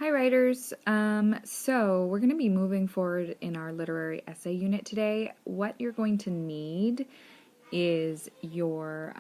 Hi, writers. So we're going to be moving forward in our literary essay unit today. What you're going to need is your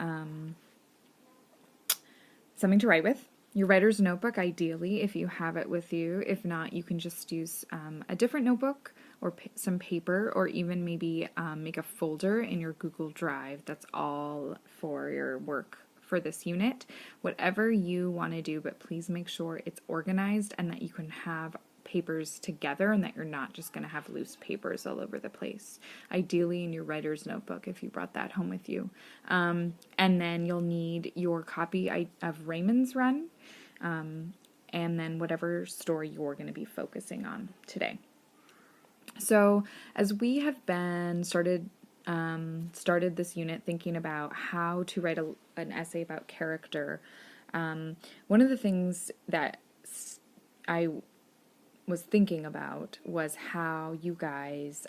something to write with, your writer's notebook, ideally, if you have it with you. If not, you can just use a different notebook or some paper, or even maybe make a folder in your Google Drive. That's all for your work for this unit. Whatever you want to do, but please make sure it's organized and that you can have papers together and that you're not just going to have loose papers all over the place. Ideally in your writer's notebook if you brought that home with you. And then you'll need your copy of Raymond's Run, and then whatever story you're going to be focusing on today. So as we have been started this unit thinking about how to write an essay about character, one of the things that I was thinking about was how you guys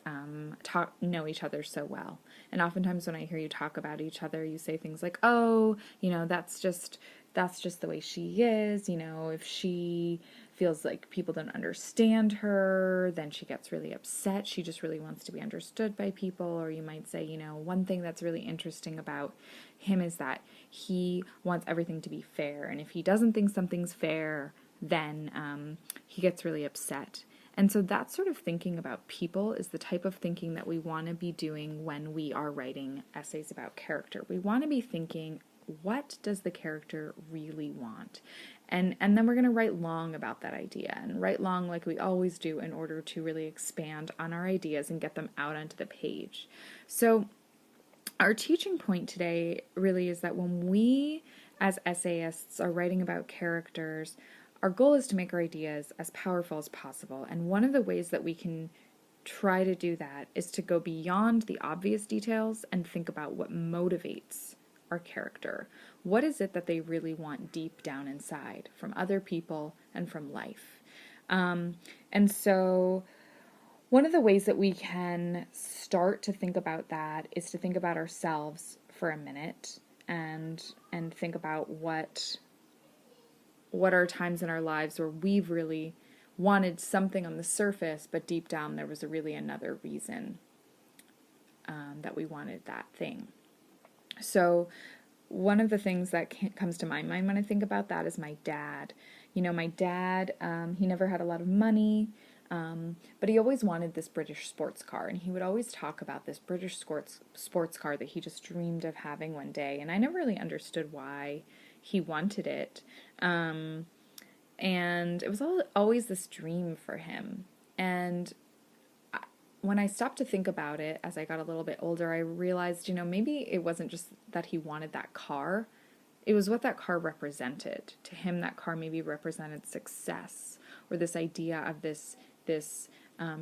know each other so well. And oftentimes when I hear you talk about each other, you say things like, "Oh, that's just the way she is. If she feels like people don't understand her, then she gets really upset. She just really wants to be understood by people." Or you might say, one thing that's really interesting about him is that he wants everything to be fair. And if he doesn't think something's fair, then he gets really upset. And so that sort of thinking about people is the type of thinking that we want to be doing when we are writing essays about character. We want to be thinking, what does the character really want? And then we're going to write long about that idea, and write long like we always do in order to really expand on our ideas and get them out onto the page. So our teaching point today really is that when we as essayists are writing about characters, our goal is to make our ideas as powerful as possible. And one of the ways that we can try to do that is to go beyond the obvious details and think about what motivates our character. What is it that they really want deep down inside from other people and from life? And so one of the ways that we can start to think about that is to think about ourselves for a minute and think about what are times in our lives where we've really wanted something on the surface, but deep down there was really another reason that we wanted that thing. So one of the things that comes to my mind when I think about that is my dad. My dad, he never had a lot of money, but he always wanted this British sports car, and he would always talk about this British sports car that he just dreamed of having one day, and I never really understood why he wanted it. And it was always this dream for him. And when I stopped to think about it as I got a little bit older, I realized, maybe it wasn't just that he wanted that car. It was what that car represented. To him, that car maybe represented success, or this idea of this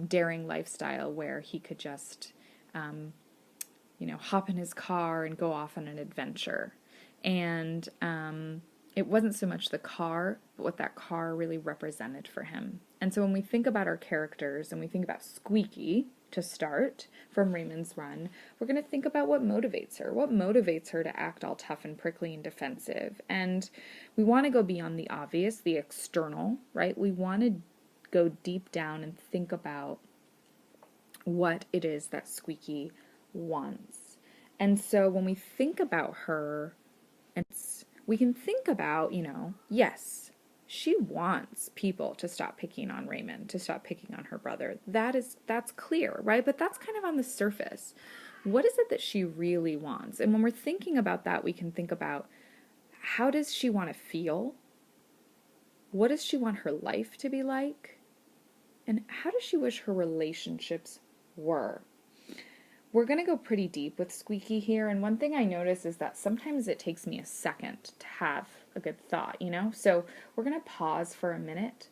daring lifestyle where he could just, hop in his car and go off on an adventure. And it wasn't so much the car, but what that car really represented for him. And so when we think about our characters, and we think about Squeaky, to start, from Raymond's Run, we're going to think about what motivates her. What motivates her to act all tough and prickly and defensive? And we want to go beyond the obvious, the external, right? We want to go deep down and think about what it is that Squeaky wants. And so when we think about her, we can think about, yes, she wants people to stop picking on Raymond, to stop picking on her brother. That's clear, right? But that's kind of on the surface. What is it that she really wants? And when we're thinking about that, we can think about, how does she want to feel? What does she want her life to be like? And how does she wish her relationships were? We're going to go pretty deep with Squeaky here, and one thing I notice is that sometimes it takes me a second to have a good thought, So we're going to pause for a minute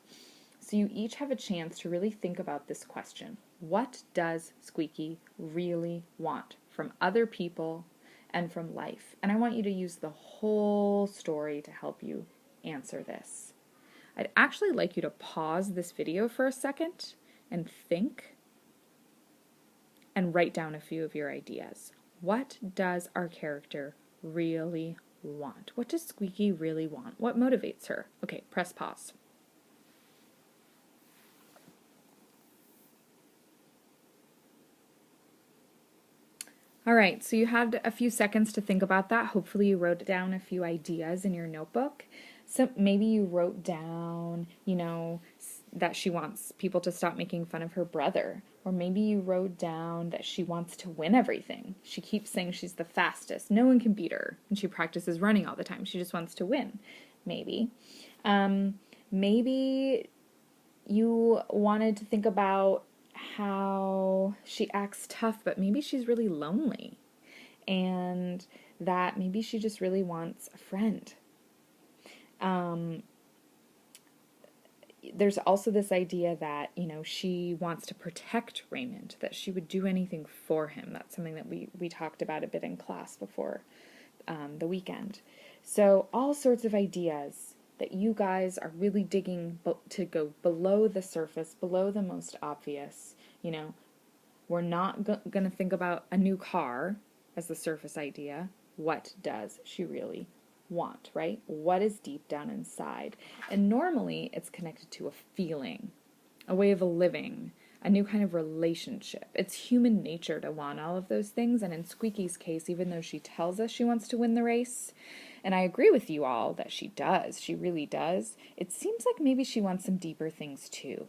so you each have a chance to really think about this question. What does Squeaky really want from other people and from life? And I want you to use the whole story to help you answer this. I'd actually like you to pause this video for a second and think and write down a few of your ideas. What does our character really want? What does Squeaky really want? What motivates her? Okay, press pause. All right, so you had a few seconds to think about that. Hopefully you wrote down a few ideas in your notebook. So maybe you wrote down, that she wants people to stop making fun of her brother. Or maybe you wrote down that she wants to win everything. She keeps saying she's the fastest. No one can beat her. And she practices running all the time. She just wants to win, maybe. Maybe you wanted to think about how she acts tough, but maybe she's really lonely. And that maybe she just really wants a friend. There's also this idea that, she wants to protect Raymond, that she would do anything for him. That's something that we talked about a bit in class before the weekend. So all sorts of ideas that you guys are really digging to go below the surface, below the most obvious. We're not going to think about a new car as the surface idea. What does she really want, right? What is deep down inside? And normally it's connected to a feeling, a way of living, a new kind of relationship. It's human nature to want all of those things. And in Squeaky's case, even though she tells us she wants to win the race, and I agree with you all that she does, she really does, it seems like maybe she wants some deeper things too.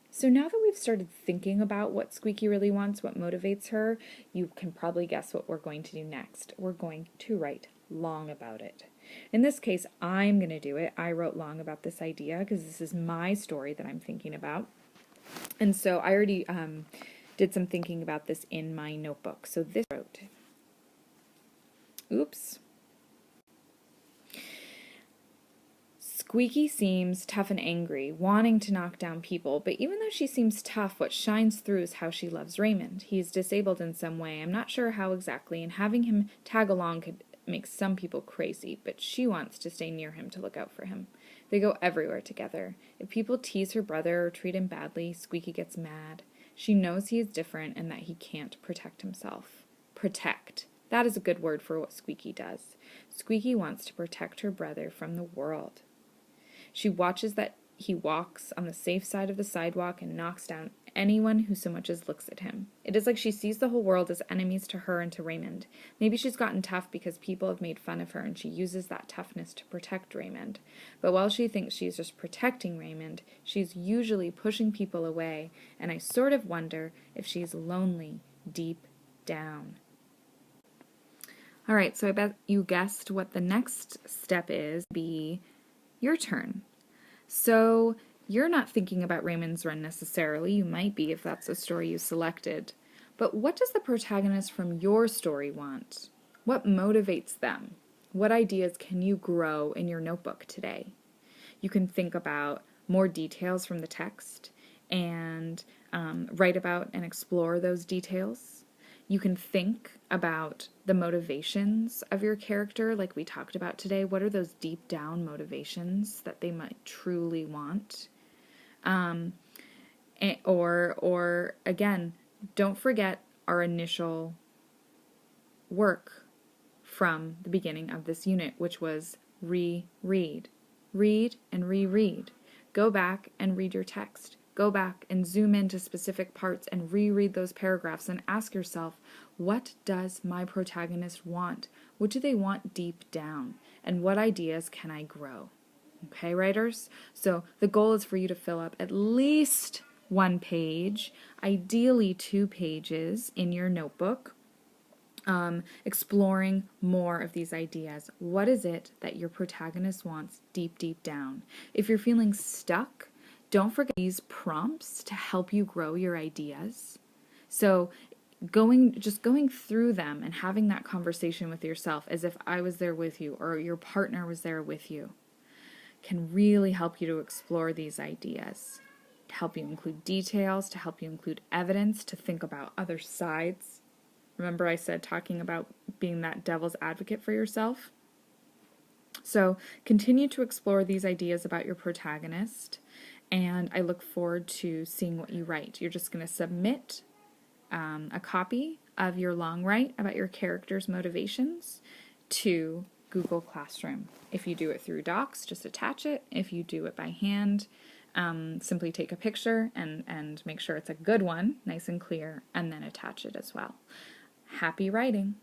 So now that we've started thinking about what Squeaky really wants, what motivates her, you can probably guess what we're going to do next. We're going to write long about it. In this case, I'm going to do it. I wrote long about this idea because this is my story that I'm thinking about. And so I already did some thinking about this in my notebook. So this wrote. Oops. Squeaky seems tough and angry, wanting to knock down people, but even though she seems tough, what shines through is how she loves Raymond. He is disabled in some way, I'm not sure how exactly, and having him tag along could make some people crazy, but she wants to stay near him to look out for him. They go everywhere together. If people tease her brother or treat him badly, Squeaky gets mad. She knows he is different and that he can't protect himself. Protect. That is a good word for what Squeaky does. Squeaky wants to protect her brother from the world. She watches that he walks on the safe side of the sidewalk and knocks down anyone who so much as looks at him. It is like she sees the whole world as enemies to her and to Raymond. Maybe she's gotten tough because people have made fun of her and she uses that toughness to protect Raymond. But while she thinks she's just protecting Raymond, she's usually pushing people away, and I sort of wonder if she's lonely deep down. All right, so I bet you guessed what the next step is. Be your turn. So you're not thinking about Raymond's run necessarily. You might be if that's the story you selected. But what does the protagonist from your story want? What motivates them? What ideas can you grow in your notebook today? You can think about more details from the text and write about and explore those details. You can think about the motivations of your character, like we talked about today. What are those deep down motivations that they might truly want? Or again, don't forget our initial work from the beginning of this unit, which was reread. Read and reread. Go back and read your text. Go back and zoom into specific parts and reread those paragraphs and ask yourself, what does my protagonist want? What do they want deep down? And what ideas can I grow? Okay, writers? So the goal is for you to fill up at least 1 page, ideally 2 pages in your notebook, exploring more of these ideas. What is it that your protagonist wants deep, deep down? If you're feeling stuck, don't forget these prompts to help you grow your ideas. So going through them and having that conversation with yourself as if I was there with you or your partner was there with you can really help you to explore these ideas, to help you include details, to help you include evidence, to think about other sides. Remember I said talking about being that devil's advocate for yourself? So continue to explore these ideas about your protagonist, and I look forward to seeing what you write. You're just going to submit a copy of your long write about your character's motivations to Google Classroom. If you do it through Docs, just attach it. If you do it by hand, simply take a picture and make sure it's a good one, nice and clear, and then attach it as well. Happy writing!